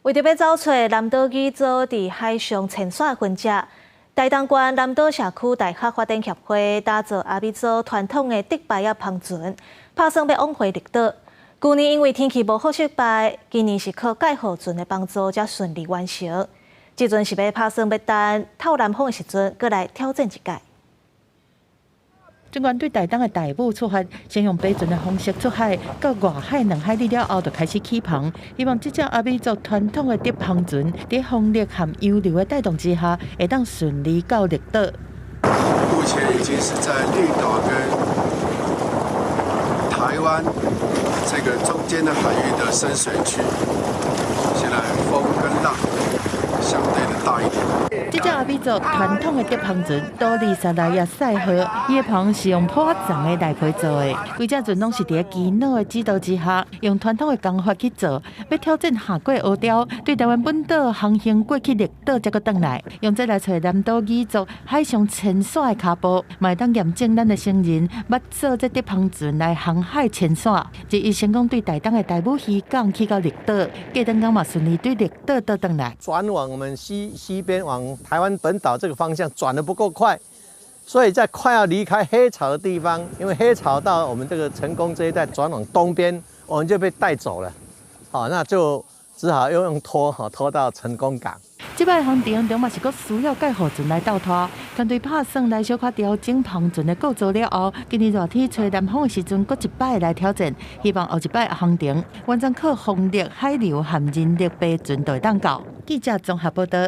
为着要找出南岛语组伫海上潜耍的分者，台东县南岛社区大学发展协会打造阿美族传统的竹排仔帆船，打算要往回绿岛。去年因为天气无好失败，今年是靠盖好船的帮助才顺利完成。即阵是要打算要等透南风的时阵，再来挑战一届。尽管对台东的大埔出发，先用爬船的方式出海，到外海2海里了后，就开始起航。希望这只阿美族传统的竹帆船，在风力和洋流的带动之下，会当顺利到绿岛。目前已经是在绿岛跟台湾这个中间的海域的深水区，现在风跟浪相对的大一点。这只阿美族传统的竹帆船，多利沙拉亚赛号，伊的帆是用破长的泥皮做的，规只船拢是伫基佬的指导之下，用传统的工法去做，要挑战下过黑潮，对台湾本岛航行过去绿岛才阁转来，用这来找南岛语族海上潜耍的脚步，嘛会当验证咱的成人捌做这竹帆船来航海潜耍。即伊成功对台东的大武渔港去到绿岛，过灯港嘛顺利对绿岛倒转来。转往我们西边往台湾本岛这个方向转得不够快，所以在快要离开黑潮的地方，因为黑潮到我们这个成功这一带转往东边，我们就被带走了。好，那就只好用拖到成功港。这摆航程中嘛是阁需要盖好船来倒拖，团队打算来小可调整帆船的构造了后，今年热天吹南风的时阵，阁一摆来挑战，希望后一摆航程完全靠风力、海流和人力爬船就会当到。记者综合报道。